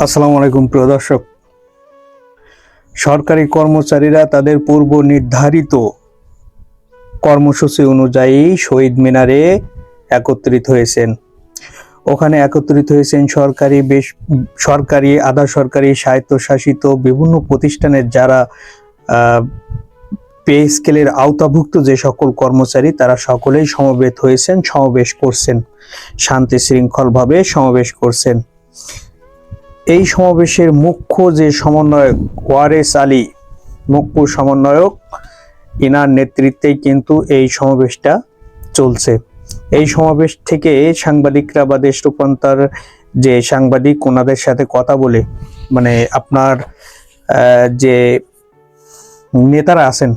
আসসালামু আলাইকুম প্রিয় দর্শক। সরকারি কর্মচারীরা তাদের পূর্ব নির্ধারিত কর্মসূচি অনুযায়ী শহীদ মিনারে একত্রিত হয়েছেন। ওখানে একত্রিত হয়েছেন সরকারি, আধা সরকারি, স্বায়ত্তশাসিত বিভিন্ন প্রতিষ্ঠানের যারা পে স্কেলের আওতাভুক্ত যে সকল কর্মচারী, তারা সকলেই সমবেত হয়েছেন, সমাবেশ করছেন, শান্তি শৃঙ্খলভাবে সমাবেশ করছেন। এই সমাবেশের মুখ্য যে সমন্বয়ক ওয়ারেস আলী, মুখ্য সমন্বয়ক, ইনার নেতৃত্বেই কিন্তু এই সমাবেশটা চলছে। এই সমাবেশ থেকে সাংবাদিকরা বা দেশ রূপান্তর যে সাংবাদিক, ওনাদের সাথে কথা বলে, মানে আপনার যে নেতারা আছেন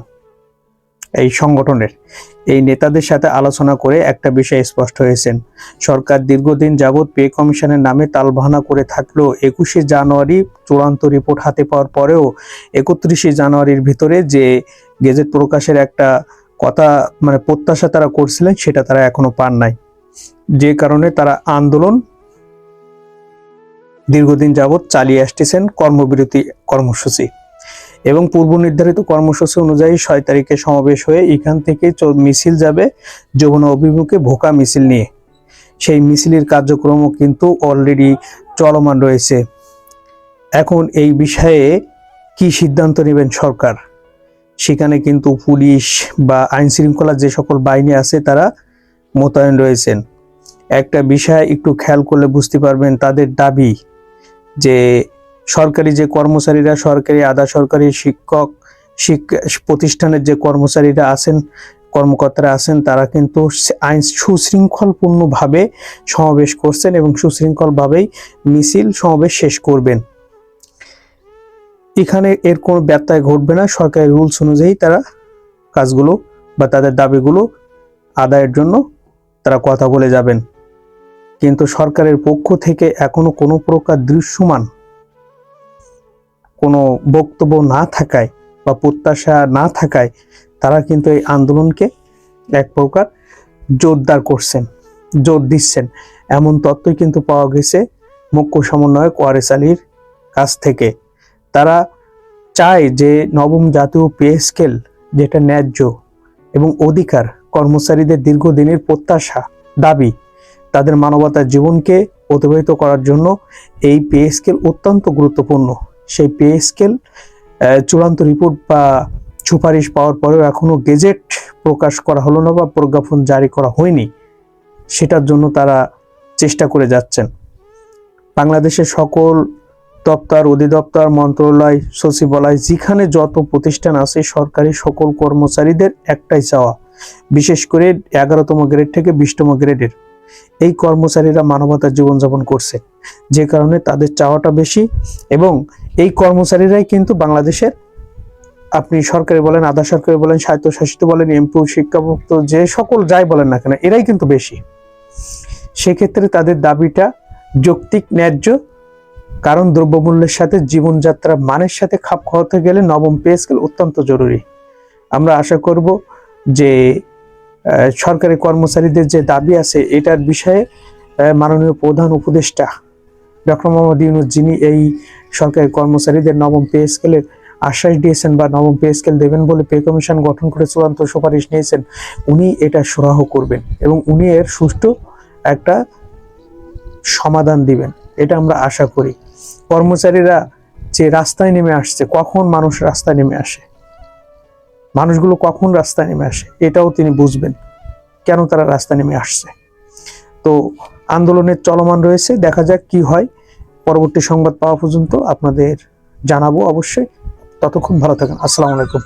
এই সংগঠনের, এই নেতাদের সাথে আলোচনা করে একটা বিষয় স্পষ্ট হয়েছেন। সরকার দীর্ঘদিন যাবৎ পে কমিশনের নামে তালবাহানা করে থাকলেও 21শে জানুয়ারি চূড়ান্ত রিপোর্ট হাতে পাওয়ার পরেও 31শে জানুয়ারির ভিতরে যে গেজেট প্রকাশের একটা কথা, মানে প্রত্যাশা তারা করছিলেন, সেটা তারা এখনো পান নাই। যে কারণে তারা আন্দোলন দীর্ঘদিন যাবৎ চালিয়ে আসতেছেন, কর্মবিরতি কর্মসূচি। এবং পূর্ব নির্ধারিত কর্মসূচি অনুযায়ী 6 তারিখে সমাবেশ হয়ে এখান থেকে মিছিল যাবে যমুনা অভিমুখে, ভোকা মিছিল নিয়ে। সেই মিছিলের কার্যক্রমও কিন্তু অলরেডি চলমান রয়েছে। এখন এই বিষয়ে কি সিদ্ধান্ত নেবেন সরকার, সেখানে কিন্তু পুলিশ বা আইন শৃঙ্খলা যে সকল বাহিনী আছে তারা মোতায়েন রয়েছেন। একটা বিষয় একটু খেয়াল করলে বুঝতে পারবেন, তাদের দাবি যে সরকারি যে কর্মচারীরা, সরকারি, আধা সরকারি, শিক্ষক প্রতিষ্ঠানের যে কর্মচারীরা আছেন, কর্মকর্তারা আছেন, তারা কিন্তু আইন সুশৃঙ্খলপূর্ণভাবে সমাবেশ করছেন এবং সুশৃঙ্খলভাবেই মিছিল সমাবেশ শেষ করবেন। এখানে এর কোনো ব্যত্যয় ঘটবে না। সরকারি রুলস অনুযায়ী তারা কাজগুলো বা তাদের দাবিগুলো আদায়ের জন্য তারা কথা বলে যাবেন। কিন্তু সরকারের পক্ষ থেকে এখনো কোনো প্রকার দৃশ্যমান কোনো বক্তব্য না থাকায় বা প্রত্যাশা না থাকায় তারা কিন্তু এই আন্দোলনকে এক প্রকার জোরদার করছেন, জোর দিচ্ছেন। এমন তথ্যই কিন্তু পাওয়া গেছে মুখ্য সমন্বয়ক ওয়ারেস আলীর কাছ থেকে। তারা চায় যে নবম জাতীয় পে স্কেল, যেটা ন্যায্য এবং অধিকার, কর্মচারীদের দীর্ঘদিনের প্রত্যাশা, দাবি, তাদের মানবতার জীবনকে অতিবাহিত করার জন্য এই পে স্কেল অত্যন্ত গুরুত্বপূর্ণ। সেই পে স্কেল চূড়ান্ত রিপোর্ট বা সুপারিশ পাওয়ার পরেও এখনো গেজেট প্রকাশ করা হলো না বা প্রজ্ঞাপন জারি করা হয়নি। সেটার জন্য তারা চেষ্টা করে যাচ্ছেন। বাংলাদেশের সকল দপ্তর, অধিদপ্তর, মন্ত্রণালয়, সচিবালয়, যেখানে যত প্রতিষ্ঠান আছে, সরকারি সকল কর্মচারীদের একটাই চাওয়া, বিশেষ করে 11তম গ্রেড থেকে 20তম গ্রেডের এই কর্মচারীরা মানবতার জীবনযাপন করছে, যে কারণে তাদের চাওয়াটা বেশি। এবং এই কর্মচারীরাই কিন্তু বাংলাদেশের, আপনি সরকারি বলেন, আধা সরকারি বলেন, স্বায়ত্তশাসিত বলেন, এমপিও, শিক্ষাভুক্ত, যে সকল যাই বলেন না কেন, এরাই কিন্তু বেশি। সেক্ষেত্রে তাদের দাবিটা যৌক্তিক, ন্যায্য। কারণ দ্রব্যমূল্যের সাথে, জীবনযাত্রার মানের সাথে খাপ খাওয়াতে গেলে নবম পে স্কেল অত্যন্ত জরুরি। আমরা আশা করব যে সরকারি কর্মচারীদের যে দাবি আছে, এটার বিষয়ে মাননীয় প্রধান উপদেষ্টা ডক্টর মোহাম্মদ ইউনূস, যিনি এই সরকারি কর্মচারীদের নবম পে স্কেলের আশ্বাস দিয়েছেন বা নবম পে স্কেল দেবেন বলে পে কমিশন গঠন করে চূড়ান্ত সুপারিশ নিয়েছেন, উনি এটা সুরাহ করবেন এবং উনি এর সুষ্ঠু একটা সমাধান দিবেন, এটা আমরা আশা করি। কর্মচারীরা যে রাস্তায় নেমে আসছে, কখন মানুষ রাস্তায় নেমে আসে, মানুষগুলো কখন রাস্তায় নেমে আসে, এটাও তিনি বুঝবেন কেন তারা রাস্তায় নেমে আসছে। তো আন্দোলনের চলমান রয়েছে, দেখা যাক কি হয়। পরবর্তী সংবাদ পাওয়া পর্যন্ত আপনাদের জানাবো অবশ্যই। ততক্ষণ ভালো থাকেন। আসসালামু আলাইকুম।